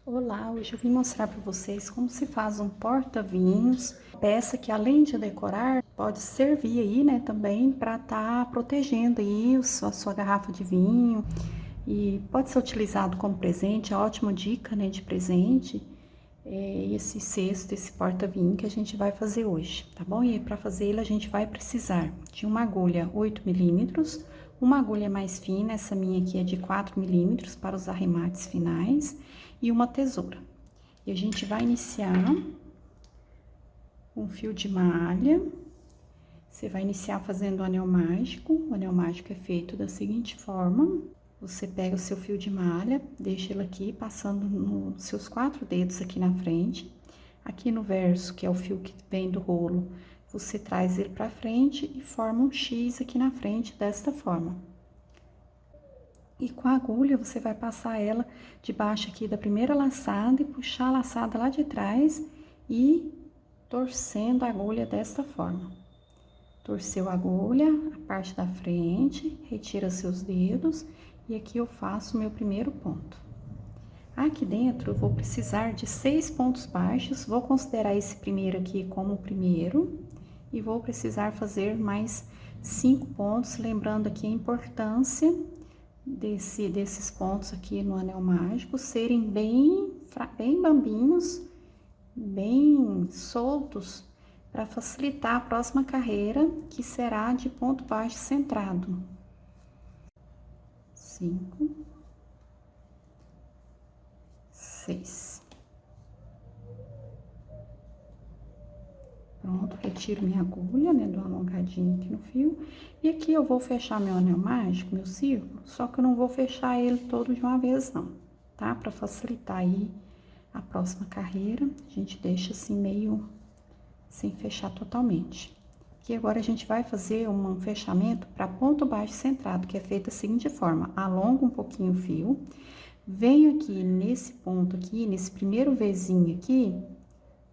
Olá, hoje eu vim mostrar para vocês como se faz um porta-vinhos, peça que além de decorar, pode servir aí, né, também para estar protegendo aí a sua garrafa de vinho e pode ser utilizado como presente, é uma ótima dica, né, de presente, esse cesto, esse porta-vinho que a gente vai fazer hoje, tá bom? E para fazer ele a gente vai precisar de uma agulha 8 milímetros, uma agulha mais fina, essa minha aqui é de 4 milímetros para os arremates finais, e uma tesoura. E a gente vai iniciar um fio de malha. Você vai iniciar fazendo o anel mágico. O anel mágico é feito da seguinte forma: você pega o seu fio de malha, deixa ele aqui, passando nos seus 4 dedos aqui na frente. Aqui no verso, que é o fio que vem do rolo, você traz ele pra frente e forma um X aqui na frente, desta forma. E com a agulha, você vai passar ela debaixo aqui da primeira laçada e puxar a laçada lá de trás e torcendo a agulha desta forma. Torceu a agulha, a parte da frente, retira seus dedos e aqui eu faço o meu primeiro ponto. Aqui dentro eu vou precisar de 6 pontos baixos, vou considerar esse primeiro aqui como o primeiro e vou precisar fazer mais 5 pontos, lembrando aqui a importância desses pontos aqui no anel mágico serem bem bambinhos, bem soltos, para facilitar a próxima carreira, que será de ponto baixo centrado. 5, 6. Pronto, retiro minha agulha, né, do alongadinho aqui no fio. E aqui eu vou fechar meu anel mágico, meu círculo, só que eu não vou fechar ele todo de uma vez não, tá? Pra facilitar aí a próxima carreira, a gente deixa assim meio sem fechar totalmente. Aqui agora a gente vai fazer um fechamento para ponto baixo centrado, que é feito da seguinte forma: alonga um pouquinho o fio, venho aqui nesse ponto aqui, nesse primeiro Vzinho aqui,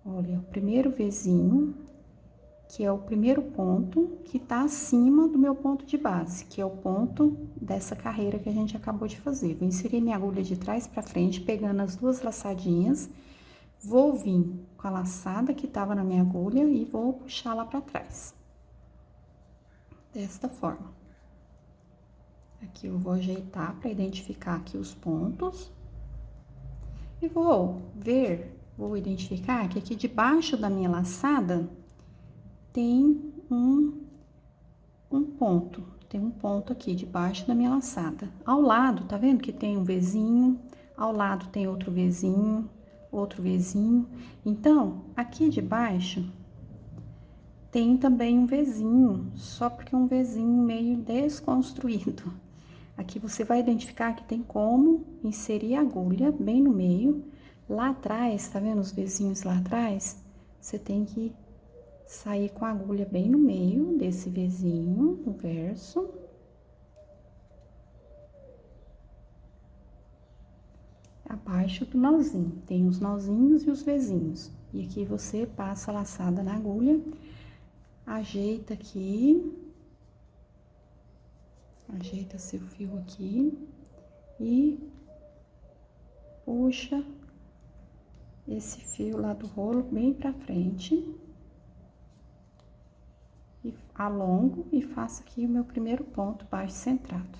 olha, o primeiro Vzinho, que é o primeiro ponto que tá acima do meu ponto de base, que é o ponto dessa carreira que a gente acabou de fazer. Vou inserir minha agulha de trás para frente, pegando as duas laçadinhas, vou vir com a laçada que tava na minha agulha e vou puxar lá para trás. Desta forma. Aqui eu vou ajeitar para identificar aqui os pontos. E vou identificar que aqui debaixo da minha laçada tem um ponto. Tem um ponto aqui debaixo da minha laçada. Ao lado, tá vendo que tem um Vzinho? Ao lado tem outro Vzinho, outro Vzinho. Então, aqui debaixo tem também um Vzinho, só porque é um Vzinho meio desconstruído. Aqui você vai identificar que tem como inserir a agulha bem no meio. Lá atrás, tá vendo os Vzinhos lá atrás? Você tem que sair com a agulha bem no meio desse Vzinho, no verso. Abaixo do nozinho, tem os nozinhos e os Vzinhos. E aqui você passa a laçada na agulha, ajeita aqui, ajeita seu fio aqui e puxa esse fio lá do rolo bem pra frente. E alongo e faço aqui o meu primeiro ponto baixo centrado.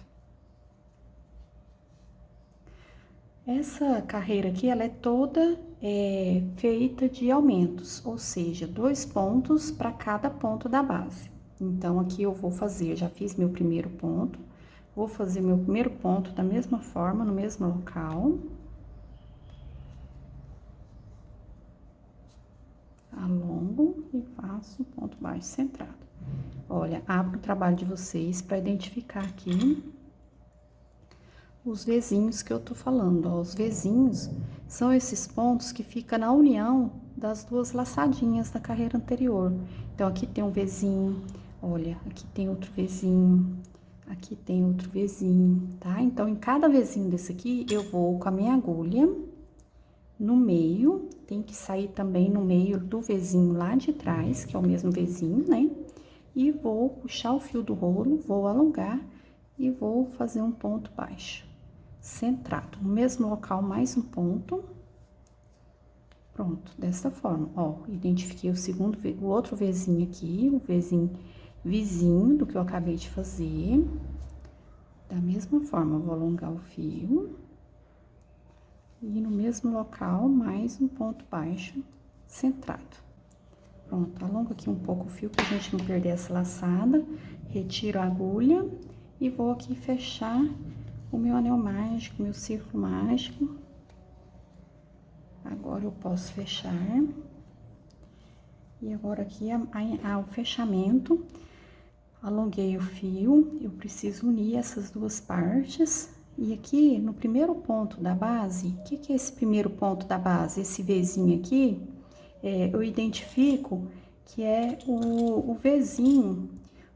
Essa carreira aqui, ela é toda feita de aumentos, ou seja, 2 pontos para cada ponto da base. Então, aqui eu vou fazer, já fiz meu primeiro ponto, vou fazer meu primeiro ponto da mesma forma, no mesmo local. Alongo e faço um ponto baixo centrado. Olha, abro o trabalho de vocês para identificar aqui os Vzinhos que eu tô falando, ó. Os Vzinhos são esses pontos que ficam na união das duas laçadinhas da carreira anterior. Então, aqui tem um Vzinho, olha, aqui tem outro Vzinho, aqui tem outro Vzinho, tá? Então, em cada Vzinho desse aqui, eu vou com a minha agulha no meio, tem que sair também no meio do Vzinho lá de trás, que é o mesmo Vzinho, né? E vou puxar o fio do rolo, vou alongar e vou fazer um ponto baixo, centrado. No mesmo local, mais um ponto. Pronto, dessa forma, ó, identifiquei o outro Vzinho aqui, o Vzinho vizinho do que eu acabei de fazer. Da mesma forma, eu vou alongar o fio. E no mesmo local, mais um ponto baixo centrado. Pronto, alongo aqui um pouco o fio pra gente não perder essa laçada. Retiro a agulha e vou aqui fechar o meu anel mágico, meu círculo mágico. Agora eu posso fechar. E agora aqui o fechamento, alonguei o fio, eu preciso unir essas duas partes. E aqui, no primeiro ponto da base, o que é esse primeiro ponto da base? Esse Vzinho aqui, eu identifico que é o Vzinho,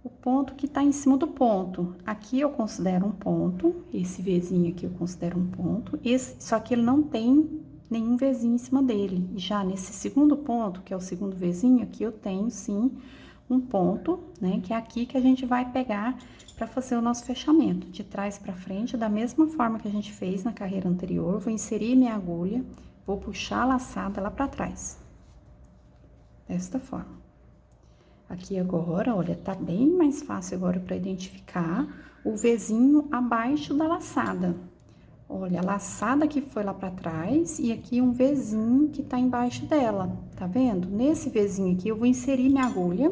o ponto que tá em cima do ponto. Aqui eu considero um ponto, esse Vzinho aqui eu considero um ponto, só que ele não tem nenhum Vzinho em cima dele. Já nesse segundo ponto, que é o segundo Vzinho, aqui eu tenho, sim, um ponto, né, que é aqui que a gente vai pegar para fazer o nosso fechamento, de trás para frente, da mesma forma que a gente fez na carreira anterior. Eu vou inserir minha agulha, vou puxar a laçada lá para trás, desta forma. Aqui agora, olha, tá bem mais fácil agora para identificar o Vzinho abaixo da laçada. Olha, a laçada que foi lá pra trás e aqui um Vzinho que tá embaixo dela, tá vendo? Nesse Vzinho aqui, eu vou inserir minha agulha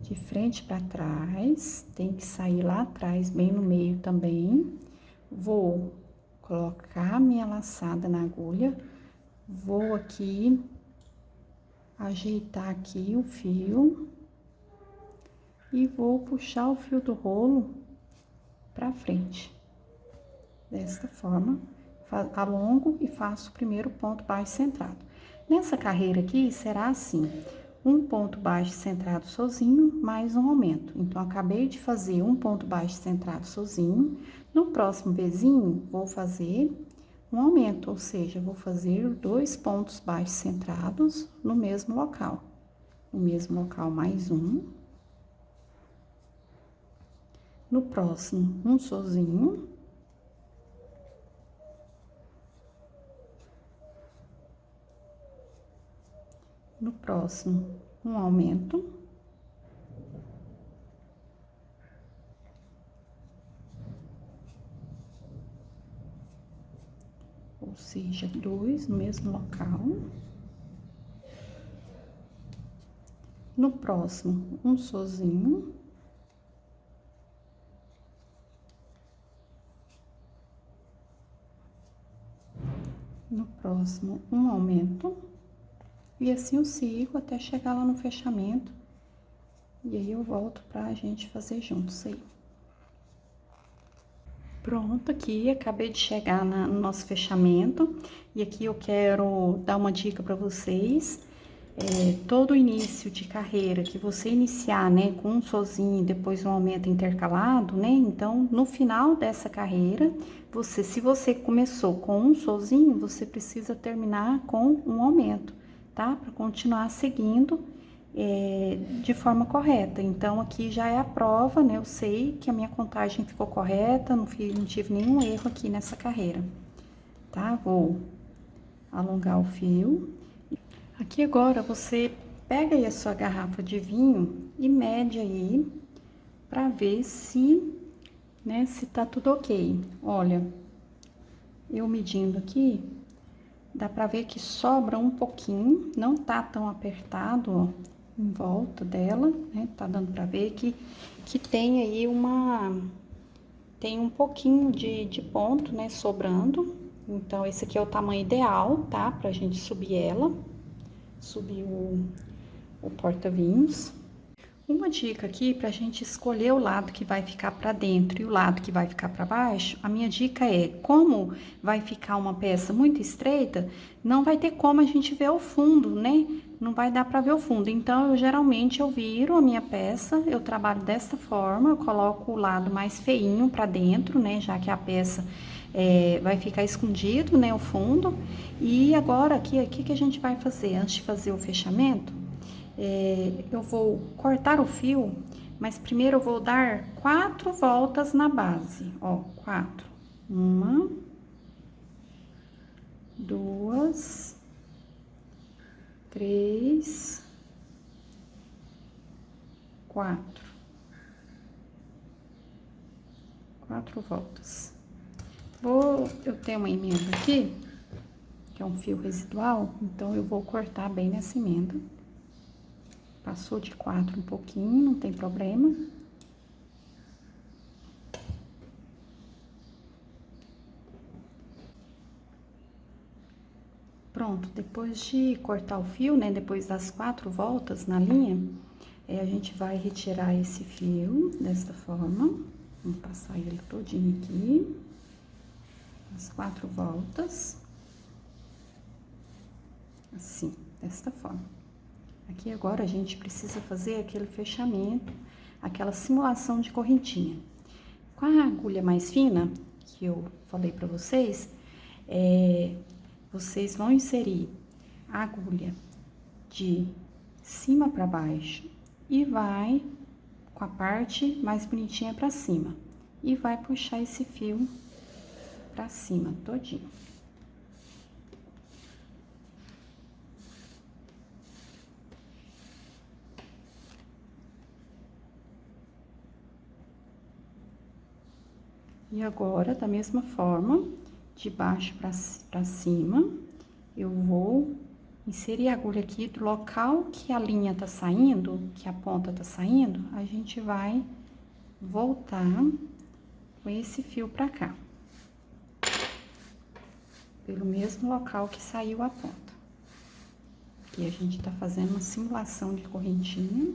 de frente pra trás, tem que sair lá atrás, bem no meio também. Vou colocar minha laçada na agulha, vou aqui ajeitar aqui o fio e vou puxar o fio do rolo pra frente. Desta forma, alongo e faço o primeiro ponto baixo centrado. Nessa carreira aqui, será assim, um ponto baixo centrado sozinho, mais um aumento. Então, acabei de fazer um ponto baixo centrado sozinho. No próximo Vzinho, vou fazer um aumento, ou seja, vou fazer 2 pontos baixos centrados no mesmo local. No mesmo local, mais um. No próximo, um sozinho. No próximo, um aumento. Ou seja, 2 no mesmo local. No próximo, um sozinho. No próximo, um aumento. E assim eu sigo até chegar lá no fechamento. E aí, eu volto pra gente fazer juntos aí. Pronto, aqui, acabei de chegar no nosso fechamento. E aqui eu quero dar uma dica pra vocês. Todo início de carreira que você iniciar, né, com um sozinho e depois um aumento intercalado, né? Então, no final dessa carreira, se você começou com um sozinho, você precisa terminar com um aumento, tá? Para continuar seguindo de forma correta. Então, aqui já é a prova, né? Eu sei que a minha contagem ficou correta, não tive nenhum erro aqui nessa carreira, tá? Vou alongar o fio. Aqui agora, você pega aí a sua garrafa de vinho e mede aí pra ver se, né, se tá tudo ok. Olha, eu medindo aqui, dá pra ver que sobra um pouquinho, não tá tão apertado, ó, em volta dela, né? Tá dando pra ver que tem aí tem um pouquinho de ponto, né, sobrando. Então, esse aqui é o tamanho ideal, tá? Pra gente subir ela. Subir o porta-vinhos. Uma dica aqui pra gente escolher o lado que vai ficar pra dentro e o lado que vai ficar pra baixo, a minha dica é, como vai ficar uma peça muito estreita, não vai ter como a gente ver o fundo, né? Não vai dar pra ver o fundo. Então, geralmente, eu viro a minha peça, eu trabalho dessa forma, eu coloco o lado mais feinho pra dentro, né? Já que a peça vai ficar escondido, né, o fundo. E agora, aqui, o que a gente vai fazer? Antes de fazer o fechamento, eu vou cortar o fio, mas primeiro eu vou dar 4 voltas na base, ó, 4. 1, 2, 3, 4. 4 voltas. Eu tenho uma emenda aqui, que é um fio residual, então eu vou cortar bem nessa emenda. Passou de 4 um pouquinho, não tem problema. Pronto, depois de cortar o fio, né, depois das 4 voltas na linha, a gente vai retirar esse fio desta forma. Vamos passar ele todinho aqui, as 4 voltas, assim, desta forma. Aqui agora a gente precisa fazer aquele fechamento, aquela simulação de correntinha. Com a agulha mais fina, que eu falei pra vocês, vocês vão inserir a agulha de cima pra baixo e vai com a parte mais bonitinha pra cima. E vai puxar esse fio pra cima todinho. E agora, da mesma forma, de baixo pra cima, eu vou inserir a agulha aqui do local que a linha tá saindo, que a ponta tá saindo, a gente vai voltar com esse fio pra cá. Pelo mesmo local que saiu a ponta. Aqui a gente tá fazendo uma simulação de correntinha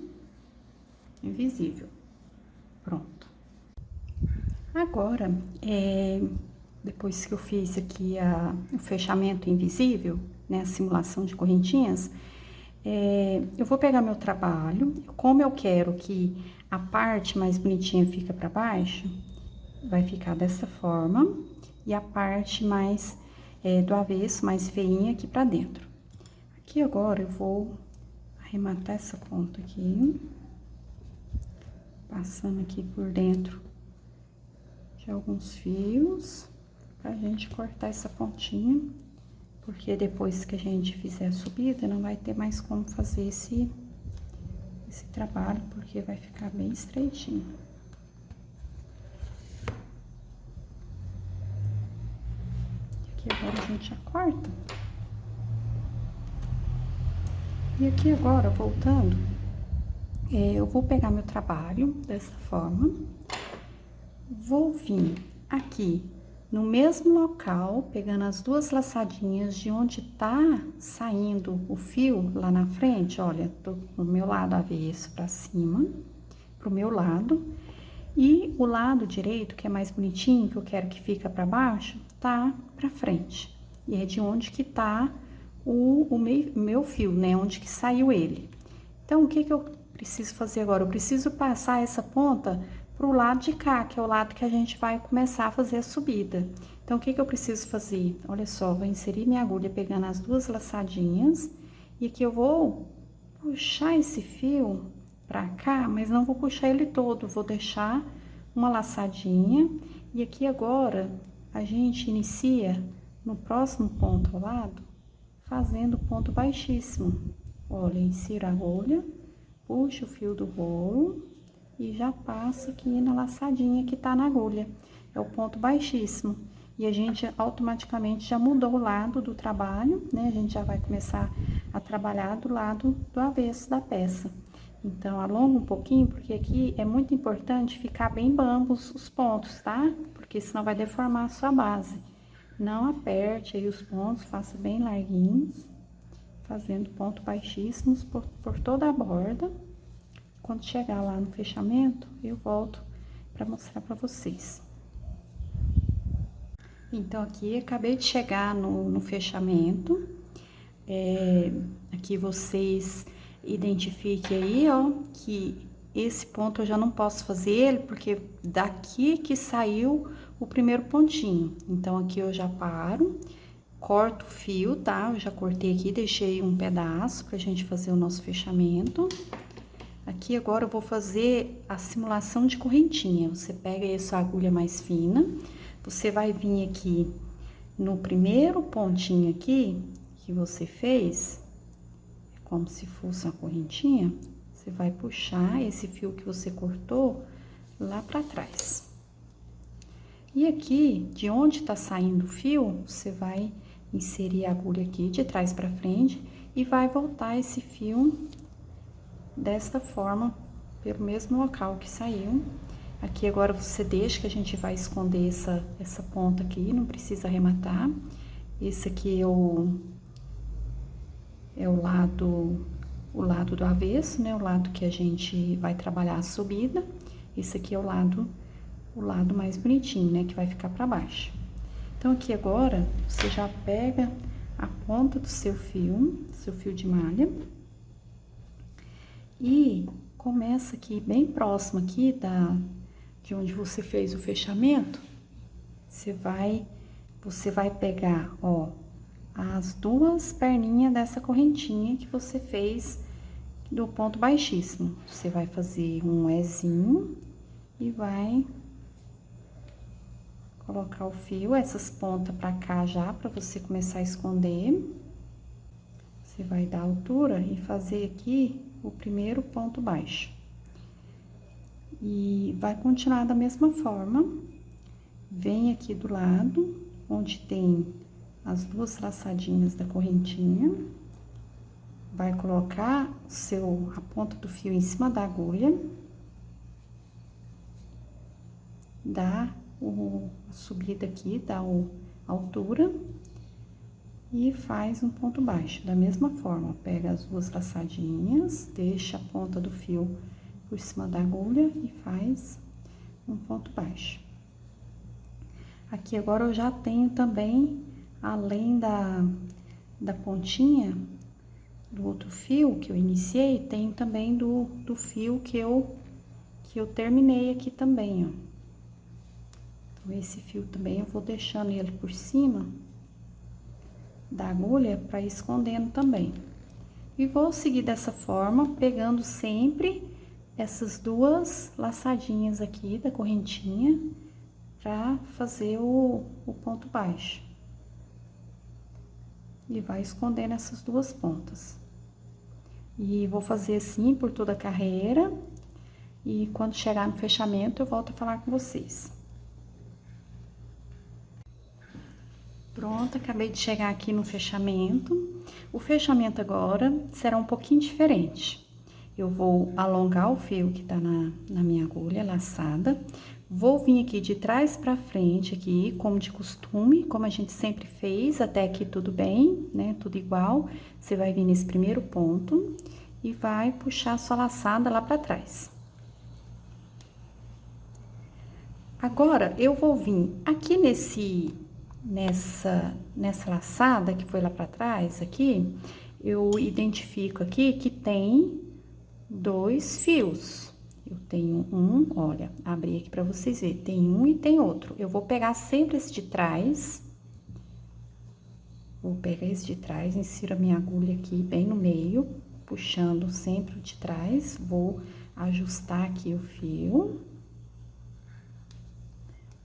invisível. Pronto. Agora, depois que eu fiz aqui o fechamento invisível, né, a simulação de correntinhas, eu vou pegar meu trabalho, como eu quero que a parte mais bonitinha fica pra baixo, vai ficar dessa forma, e a parte mais do avesso, mais feinha, aqui pra dentro. Aqui agora eu vou arrematar essa ponta aqui, passando aqui por dentro de alguns fios, pra gente cortar essa pontinha, porque depois que a gente fizer a subida, não vai ter mais como fazer esse trabalho, porque vai ficar bem estreitinho. Aqui agora a gente já corta. E aqui agora, voltando, eu vou pegar meu trabalho dessa forma, vou vir aqui no mesmo local, pegando as duas laçadinhas de onde tá saindo o fio lá na frente, olha, tô no meu lado avesso pra cima, pro meu lado, e o lado direito, que é mais bonitinho, que eu quero que fica pra baixo, tá pra frente. E é de onde que tá o meu fio, né, onde que saiu ele. Então, o que que eu preciso fazer agora? Eu preciso passar essa ponta pro lado de cá, que é o lado que a gente vai começar a fazer a subida. Então, o que que eu preciso fazer? Olha só, vou inserir minha agulha pegando as duas laçadinhas, e aqui eu vou puxar esse fio pra cá, mas não vou puxar ele todo, vou deixar uma laçadinha, e aqui agora, a gente inicia no próximo ponto ao lado, fazendo ponto baixíssimo. Olha, insiro a agulha, puxo o fio do rolo, e já passo aqui na laçadinha que tá na agulha. É o ponto baixíssimo. E a gente automaticamente já mudou o lado do trabalho, né? A gente já vai começar a trabalhar do lado do avesso da peça. Então, alonga um pouquinho, porque aqui é muito importante ficar bem bambos os pontos, tá? Porque senão vai deformar a sua base. Não aperte aí os pontos, faça bem larguinhos, fazendo ponto baixíssimos por toda a borda. Quando chegar lá no fechamento, eu volto para mostrar para vocês. Então, aqui, acabei de chegar no fechamento. Aqui vocês identifiquem aí, ó, que esse ponto eu já não posso fazer ele, porque daqui que saiu o primeiro pontinho. Então, aqui eu já paro, corto o fio, tá? Eu já cortei aqui, deixei um pedaço pra gente fazer o nosso fechamento. Aqui agora eu vou fazer a simulação de correntinha. Você pega aí a sua agulha mais fina, você vai vir aqui no primeiro pontinho aqui que você fez, como se fosse uma correntinha, você vai puxar esse fio que você cortou lá pra trás. E aqui, de onde tá saindo o fio, você vai inserir a agulha aqui de trás pra frente e vai voltar esse fio desta forma, pelo mesmo local que saiu. Aqui agora você deixa que a gente vai esconder essa ponta aqui, não precisa arrematar. Esse aqui é o lado do avesso, né? O lado que a gente vai trabalhar a subida. Esse aqui é o lado mais bonitinho, né? Que vai ficar pra baixo. Então, aqui agora, você já pega a ponta do seu fio de malha. E começa aqui, bem próximo aqui de onde você fez o fechamento. Você vai pegar, ó, as duas perninhas dessa correntinha que você fez do ponto baixíssimo. Você vai fazer um Ezinho e vai colocar o fio, essas pontas pra cá já, pra você começar a esconder. Você vai dar altura e fazer aqui o primeiro ponto baixo. E vai continuar da mesma forma. Vem aqui do lado, onde tem as duas laçadinhas da correntinha. Vai colocar a ponta do fio em cima da agulha. Dá a subida aqui, dá a altura. E faz um ponto baixo, da mesma forma, pega as duas laçadinhas, deixa a ponta do fio por cima da agulha e faz um ponto baixo. Aqui agora eu já tenho também, além da pontinha do outro fio que eu iniciei, tenho também do fio que eu terminei aqui também, ó. Então, esse fio também eu vou deixando ele por cima da agulha para ir escondendo também. E vou seguir dessa forma, pegando sempre essas duas laçadinhas aqui da correntinha para fazer o ponto baixo. E vai escondendo essas duas pontas. E vou fazer assim por toda a carreira. E quando chegar no fechamento, eu volto a falar com vocês. Pronto, acabei de chegar aqui no fechamento. O fechamento agora será um pouquinho diferente. Eu vou alongar o fio que tá na minha agulha laçada. Vou vir aqui de trás pra frente aqui, como de costume, como a gente sempre fez, até aqui tudo bem, né? Tudo igual. Você vai vir nesse primeiro ponto e vai puxar a sua laçada lá pra trás. Agora, eu vou vir aqui nessa laçada que foi lá pra trás aqui, eu identifico aqui que tem dois fios. Eu tenho um, olha, abri aqui pra vocês verem, tem um e tem outro. Eu vou pegar sempre esse de trás. Vou pegar esse de trás, insiro a minha agulha aqui bem no meio, puxando sempre o de trás. Vou ajustar aqui o fio.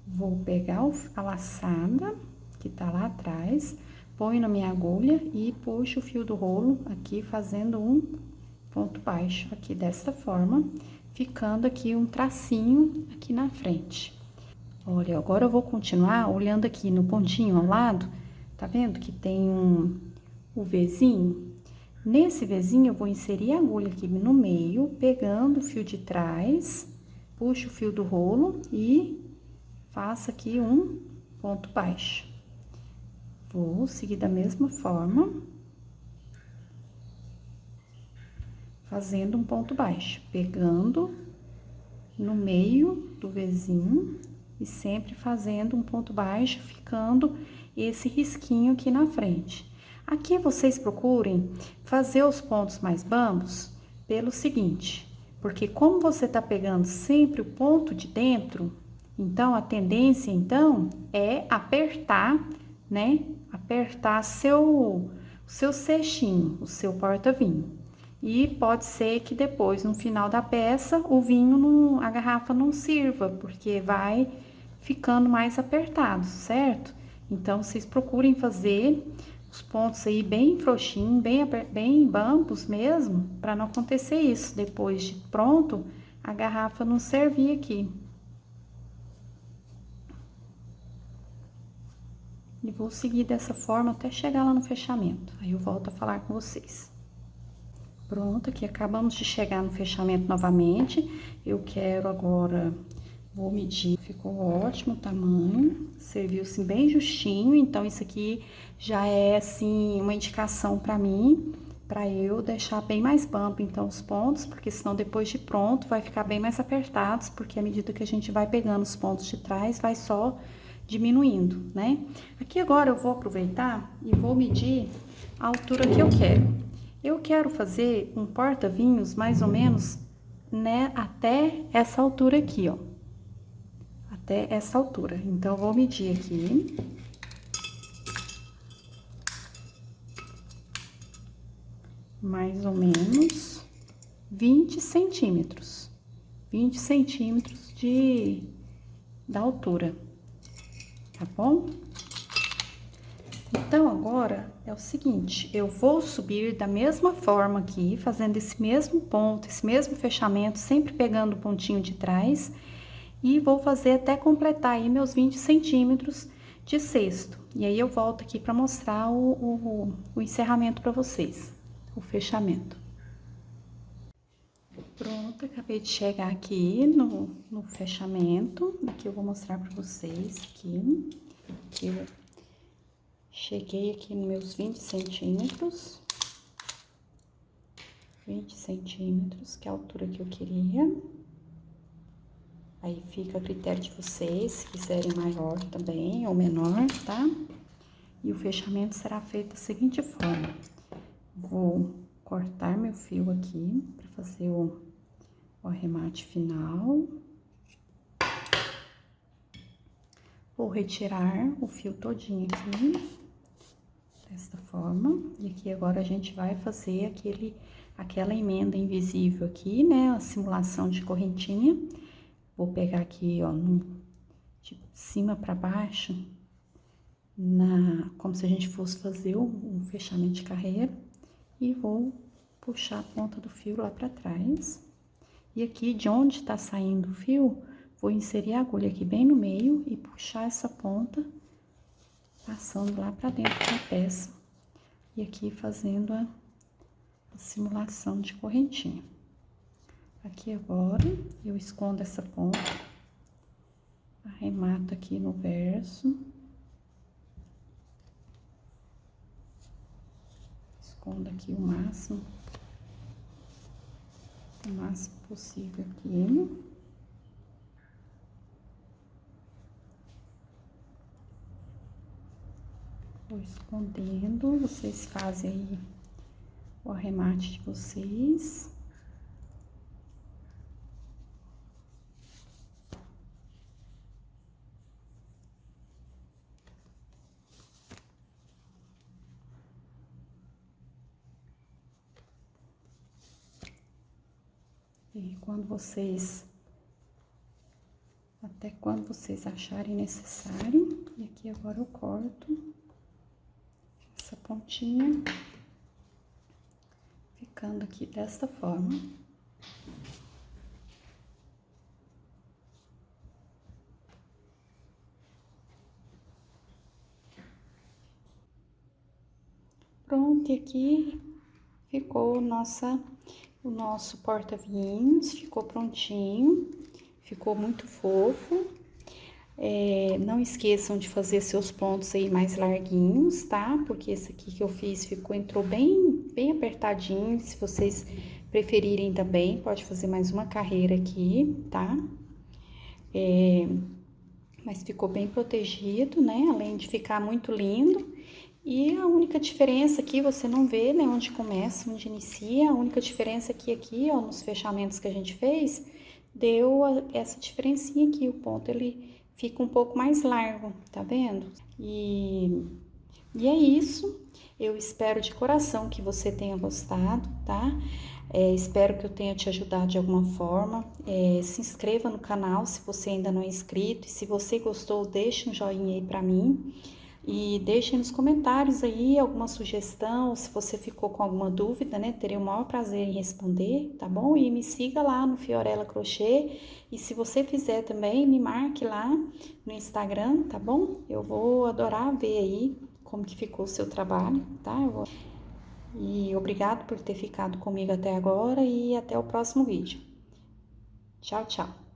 Vou pegar a laçada que tá lá atrás, ponho na minha agulha e puxo o fio do rolo aqui, fazendo um ponto baixo aqui dessa forma, ficando aqui um tracinho aqui na frente. Olha, agora eu vou continuar olhando aqui no pontinho ao lado, tá vendo que tem o Vzinho? Nesse Vzinho eu vou inserir a agulha aqui no meio, pegando o fio de trás, puxo o fio do rolo e faço aqui um ponto baixo. Vou seguir da mesma forma, fazendo um ponto baixo, pegando no meio do Vzinho e sempre fazendo um ponto baixo, ficando esse risquinho aqui na frente. Aqui vocês procurem fazer os pontos mais bambos pelo seguinte, porque como você tá pegando sempre o ponto de dentro, então a tendência então é apertar, né? Apertar seu cestinho, o seu porta-vinho. E pode ser que depois, no final da peça, o vinho, a garrafa não sirva, porque vai ficando mais apertado, certo? Então, vocês procurem fazer os pontos aí bem frouxinhos, bem bambos mesmo, para não acontecer isso. Depois de pronto, a garrafa não servir aqui. E vou seguir dessa forma até chegar lá no fechamento. Aí eu volto a falar com vocês. Pronto, aqui acabamos de chegar no fechamento novamente. Eu quero agora, vou medir, ficou ótimo o tamanho, serviu assim bem justinho. Então, isso aqui já é assim uma indicação para mim, para eu deixar bem mais bump então os pontos, porque senão depois de pronto vai ficar bem mais apertados, porque à medida que a gente vai pegando os pontos de trás, vai só diminuindo, né? Aqui agora eu vou aproveitar e vou medir a altura que eu quero. Eu quero fazer um porta-vinhos mais ou menos, né, até essa altura aqui, ó. Até essa altura. Então, eu vou medir aqui. Mais ou menos 20 centímetros. 20 centímetros da altura. Tá bom? Então, agora é o seguinte, eu vou subir da mesma forma aqui, fazendo esse mesmo ponto, esse mesmo fechamento, sempre pegando o pontinho de trás, e vou fazer até completar aí meus 20 centímetros de cesto. E aí, eu volto aqui para mostrar o encerramento para vocês, o fechamento. Pronto, acabei de chegar aqui no fechamento. Aqui eu vou mostrar para vocês aqui, que eu cheguei aqui nos meus 20 centímetros. 20 centímetros, que é a altura que eu queria. Aí fica a critério de vocês, se quiserem maior também ou menor, tá? E o fechamento será feito da seguinte forma. Vou cortar meu fio aqui para fazer o arremate final. Vou retirar o fio todinho aqui, desta forma. E aqui agora a gente vai fazer aquela emenda invisível aqui, né? A simulação de correntinha. Vou pegar aqui, ó, de cima para baixo, como se a gente fosse fazer um fechamento de carreira. E vou puxar a ponta do fio lá para trás. E aqui, de onde tá saindo o fio, vou inserir a agulha aqui bem no meio e puxar essa ponta, passando lá para dentro da peça. E aqui fazendo a simulação de correntinha. Aqui agora, eu escondo essa ponta, arremato aqui no verso. Escondo aqui o máximo possível aqui. Vou escondendo, vocês fazem aí o arremate de vocês. E até quando vocês acharem necessário. E aqui agora eu corto essa pontinha, ficando aqui desta forma. Pronto, e aqui ficou o nosso porta-vinhos, ficou prontinho, ficou muito fofo. Não esqueçam de fazer seus pontos aí mais larguinhos, tá? Porque esse aqui que eu fiz entrou bem apertadinho. Se vocês preferirem também, pode fazer mais uma carreira aqui, tá? Mas ficou bem protegido, né? Além de ficar muito lindo. E a única diferença aqui, você não vê, né, onde começa, onde inicia. A única diferença aqui, ó, nos fechamentos que a gente fez, deu essa diferencinha aqui. O ponto, ele fica um pouco mais largo, tá vendo? E é isso. Eu espero de coração que você tenha gostado, tá? Espero que eu tenha te ajudado de alguma forma. Se inscreva no canal se você ainda não é inscrito. E se você gostou, deixe um joinha aí pra mim. E deixe nos comentários aí alguma sugestão, se você ficou com alguma dúvida, né? Terei o maior prazer em responder, tá bom? E me siga lá no Fiorella Crochê. E se você fizer também, me marque lá no Instagram, tá bom? Eu vou adorar ver aí como que ficou o seu trabalho, tá? E obrigado por ter ficado comigo até agora e até o próximo vídeo. Tchau, tchau!